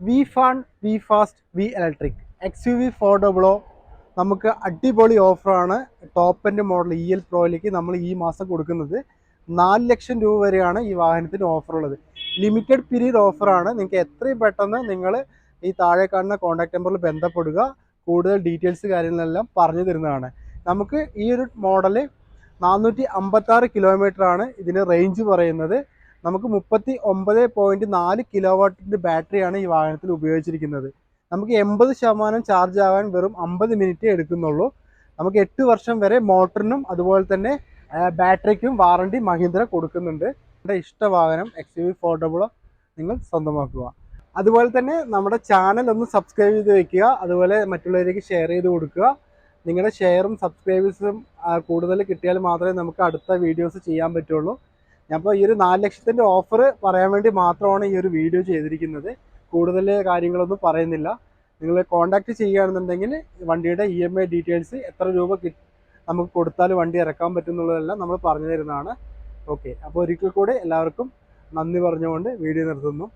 V fun, V fast, V electric XUV 400 നമുക്ക് അടിപൊളി ഓഫറാണ്. ടോപ്പ് എൻഡ് മോഡൽ EL പ്രോയിലേക്ക് നമ്മൾ ഈ മാസം കൊടുക്കുന്നത്. 4 ലക്ഷം രൂപ വരെയാണ് ഈ വാഹനത്തിന് ഓഫർ ഉള്ളത്. ലിമിറ്റഡ് പീരീഡ് ഓഫറാണ്. നിങ്ങൾക്ക് എത്രയും പെട്ടെന്ന് നിങ്ങൾ ഈ താഴെ കാണുന്ന കോൺടാക്ട് നമ്പറിൽ ബന്ധപ്പെടുക. കൂടുതൽ ഡീറ്റെയിൽസ് കാര്യങ്ങളെല്ലാം പറഞ്ഞു തരുന്നതാണ്. നമുക്ക് ഈ ഒരു മോഡൽ 456 കിലോമീറ്റർ ആണ് ഇതിന് റേഞ്ച് പറയുന്നത്. നമുക്ക് 39.4 കിലോ വാട്ടിൻ്റെ ബാറ്ററിയാണ് ഈ വാഹനത്തിൽ ഉപയോഗിച്ചിരിക്കുന്നത്. നമുക്ക് 80% ചാർജ് ആവാൻ വെറും 50 മിനിറ്റ് എടുക്കുന്നുള്ളൂ. നമുക്ക് 8 വർഷം വരെ മോട്ടറിനും അതുപോലെ തന്നെ ബാറ്ററിക്കും വാറണ്ടി മഹീന്ദ്ര കൊടുക്കുന്നുണ്ട്. എൻ്റെ ഇഷ്ട വാഹനം XUV 400 നിങ്ങൾ സ്വന്തമാക്കുക. അതുപോലെ തന്നെ നമ്മുടെ ചാനൽ ഒന്ന് സബ്സ്ക്രൈബ് ചെയ്ത് വെക്കുക. അതുപോലെ മറ്റുള്ളവരിലേക്ക് ഷെയർ ചെയ്ത് കൊടുക്കുക. നിങ്ങളുടെ ഷെയറും സബ്സ്ക്രൈബേഴ്സും കൂടുതൽ കിട്ടിയാൽ മാത്രമേ നമുക്ക് അടുത്ത വീഡിയോസ് ചെയ്യാൻ പറ്റുള്ളൂ. ഞാനിപ്പോൾ ഈ ഒരു 4 ലക്ഷത്തിൻ്റെ ഓഫർ പറയാൻ വേണ്ടി മാത്രമാണ് ഈ ഒരു വീഡിയോ ചെയ്തിരിക്കുന്നത്. കൂടുതൽ കാര്യങ്ങളൊന്നും പറയുന്നില്ല. നിങ്ങൾ കോൺടാക്റ്റ് ചെയ്യുകയാണെന്നുണ്ടെങ്കിൽ വണ്ടിയുടെ EMI ഡീറ്റെയിൽസ് എത്ര രൂപ നമുക്ക് കൊടുത്താൽ വണ്ടി ഇറക്കാൻ പറ്റുന്നുള്ളതെല്ലാം നമ്മൾ പറഞ്ഞു തരുന്നതാണ്. ഓക്കെ, അപ്പോൾ ഒരിക്കൽ കൂടെ എല്ലാവർക്കും നന്ദി പറഞ്ഞുകൊണ്ട് വീഡിയോ നിർത്തുന്നു.